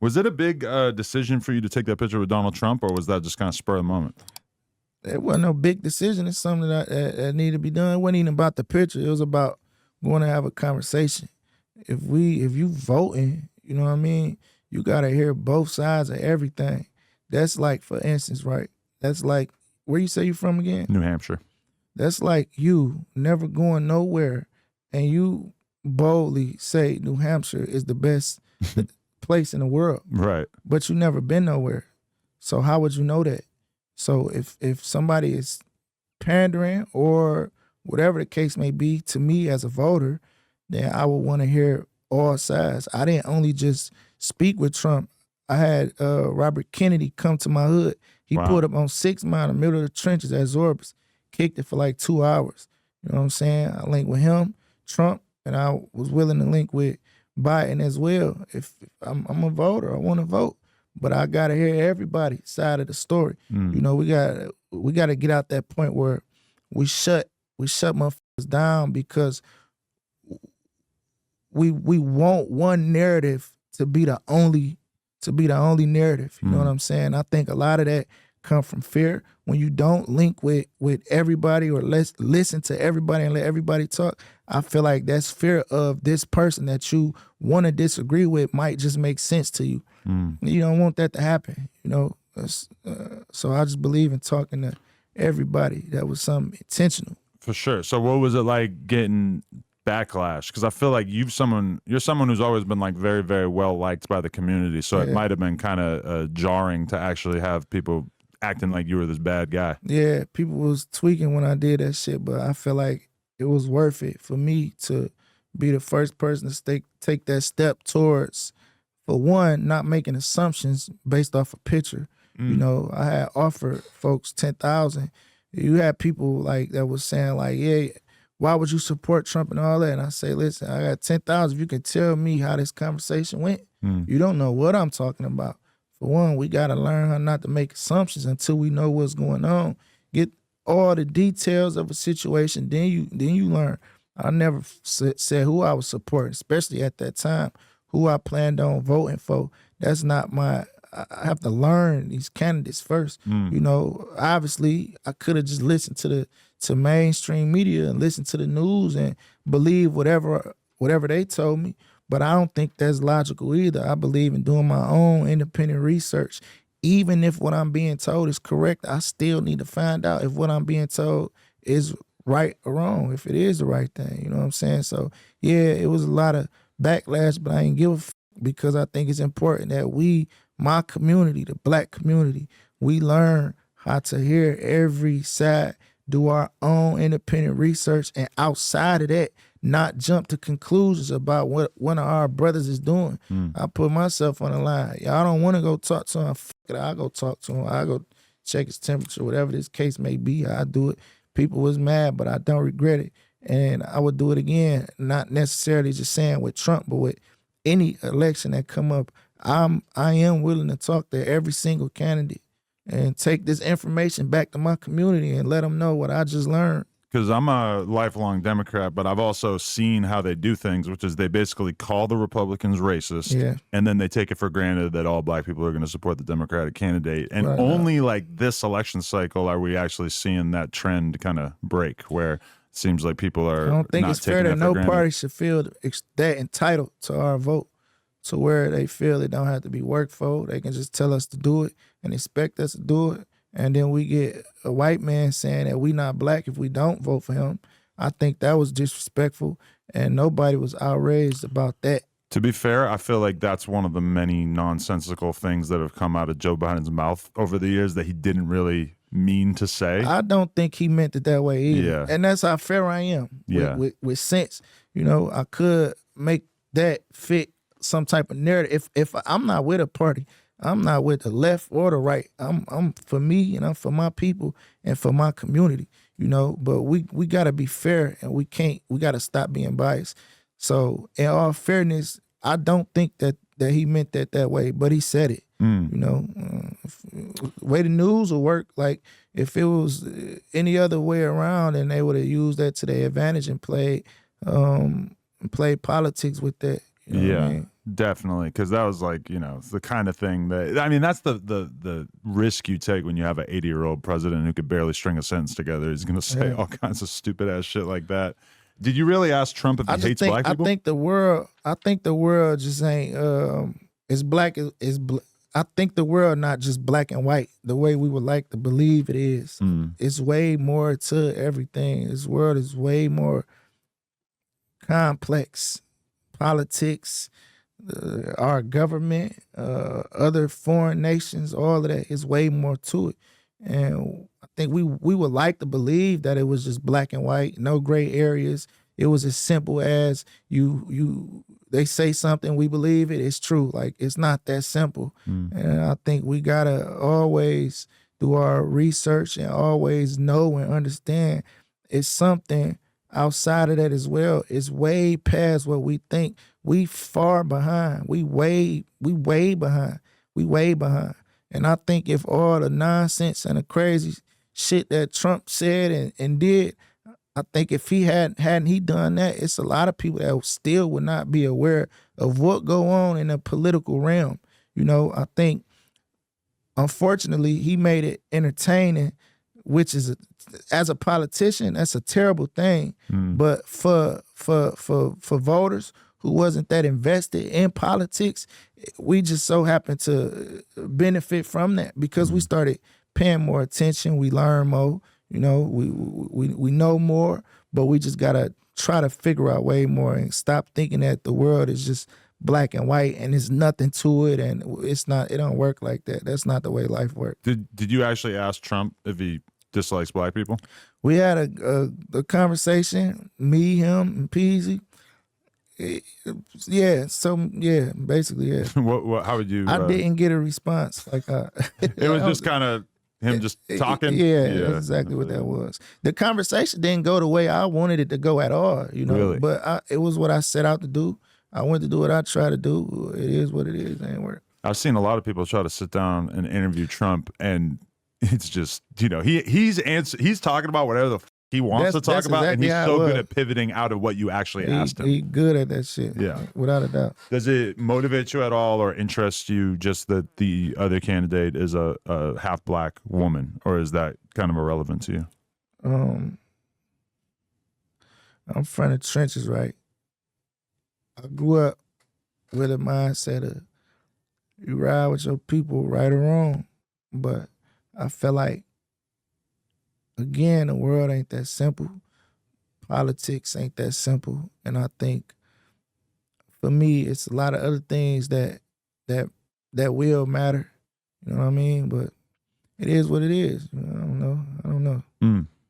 Was it a big decision for you to take that picture with Donald Trump, or was that just kind of spur of the moment? It wasn't no big decision. It's something that needed to be done. It wasn't even about the picture. It was about going to have a conversation. If you voting, you know what I mean, you gotta hear both sides of everything. That's like, for instance, right? That's like, where you say you from again? New Hampshire. That's like you never going nowhere and you boldly say New Hampshire is the best place in the world. Right. But you never been nowhere. So how would you know that? So if somebody is pandering or whatever the case may be to me as a voter, then I would want to hear all sides. I didn't only just speak with Trump. I had Robert Kennedy come to my hood. He pulled up on 6 Mile in the middle of the trenches at Zorbas, kicked it for like 2 hours. You know what I'm saying? I linked with him, Trump, and I was willing to link with Biden as well. If I'm a voter, I want to vote. But I gotta hear everybody's side of the story. You know, we gotta get out that point where we shut motherfuckers down because we want one narrative to be the only narrative. You know what I'm saying? I think a lot of that come from fear. When you don't link with everybody or listen to everybody and let everybody talk, I feel like that's fear of this person that you want to disagree with might just make sense to you. You don't want that to happen, you know? So I just believe in talking to everybody. That was something intentional. For sure. So what was it like getting backlash? Because I feel like you're someone who's always been like very, very well liked by the community. So it might have been kind of jarring to actually have people acting like you were this bad guy. Yeah, people was tweaking when I did that shit, but I feel like it was worth it for me to be the first person to take that step towards, for one, not making assumptions based off a picture. You know, I had offered folks 10,000. You had people like that was saying like, yeah, why would you support Trump and all that? And I say, listen, I got 10,000. If you can tell me how this conversation went, you don't know what I'm talking about. For one, we got to learn how not to make assumptions until we know what's going on. Get all the details of a situation, then you learn. I never said who I was supporting, especially at that time, who I planned on voting for. That's not my, I have to learn these candidates first. You know, obviously I could have just listened to mainstream media and listened to the news and believe whatever they told me. But I don't think that's logical either. I believe in doing my own independent research. Even if what I'm being told is correct, I still need to find out if what I'm being told is right or wrong, if it is the right thing. You know what I'm saying? So, yeah, it was a lot of backlash, but I ain't give a f because I think it's important that we, my community, the black community, we learn how to hear every side, do our own independent research, and outside of that, not jump to conclusions about what one of our brothers is doing. I put myself on the line. Y'all don't want to go talk to him. Fuck it, I'll go talk to him. I'll go check his temperature, whatever this case may be. I do it. People was mad, but I don't regret it. And I would do it again, not necessarily just saying with Trump, but with any election that come up. I am willing to talk to every single candidate and take this information back to my community and let them know what I just learned. Because I'm a lifelong Democrat, but I've also seen how they do things, which is they basically call the Republicans racist, and then they take it for granted that all black people are going to support the Democratic candidate. And only like this election cycle are we actually seeing that trend kind of break, where it seems like people are. I don't think it's fair that no party should feel that entitled to our vote, to where they feel it don't have to be worked for. They can just tell us to do it and expect us to do it. And then we get a white man saying that we not black if we don't vote for him. I think that was disrespectful, and nobody was outraged about that. To be fair, I feel like that's one of the many nonsensical things that have come out of Joe Biden's mouth over the years that he didn't really mean to say. I don't think he meant it that way either. Yeah. And that's how fair I am with sense. You know, I could make that fit some type of narrative. If I'm not with a party, I'm not with the left or the right. I'm for me and I'm for my people and for my community, you know. But we gotta be fair, and we gotta stop being biased. So in all fairness, I don't think that he meant that way, but he said it. You know, the way the news will work, like if it was any other way around, and they would have used that to their advantage and played politics with that. You know what I mean? Definitely, because that was like, the kind of thing that, I mean, that's the risk you take when you have an 80-year-old president who could barely string a sentence together. He's going to say all kinds of stupid ass shit like that. Did you really ask Trump if he hates black people? I think the world just ain't as black as I think the world not just black and white the way we would like to believe it is. It's way more to everything. This world is way more complex. Politics, our government, other foreign nations, all of that is way more to it. And I think we would like to believe that it was just black and white, no gray areas. It was as simple as they say something, we believe it, it's true. Like, it's not that simple. And I think we gotta always do our research and always know and understand it's something outside of that as well. It's way past what we think. We far behind. We way behind. We way behind. And I think if all the nonsense and the crazy shit that Trump said and did, I think if he hadn't he done that, it's a lot of people that still would not be aware of what go on in the political realm. I think unfortunately he made it entertaining, which is as a politician, that's a terrible thing. But for voters who wasn't that invested in politics, we just so happened to benefit from that because we started paying more attention. We learn more. We know more, but we just gotta try to figure out way more and stop thinking that the world is just black and white and there's nothing to it and it's not. It don't work like that. That's not the way life works. Did you actually ask Trump if he dislikes black people? We had a conversation, me, him, and Peasy. Basically, yeah. How would you? I didn't get a response. It was just kind of him just talking. Yeah, that's exactly what that was. The conversation didn't go the way I wanted it to go at all. Really? But it was what I set out to do. I went to do what I try to do. It is what it is. It ain't work. I've seen a lot of people try to sit down and interview Trump, and it's just he's talking about whatever the he wants to talk about, exactly, and he's so good at pivoting out of what you actually asked him. He's good at that shit. Yeah, without a doubt. Does it motivate you at all, or interest you just that the other candidate is a half black woman, or is that kind of irrelevant to you? I'm from the trenches, right? I grew up with a mindset of you ride with your people, right or wrong, but I feel like, again, the world ain't that simple. Politics ain't that simple. And I think for me, it's a lot of other things that will matter. You know what I mean? But it is what it is. I don't know.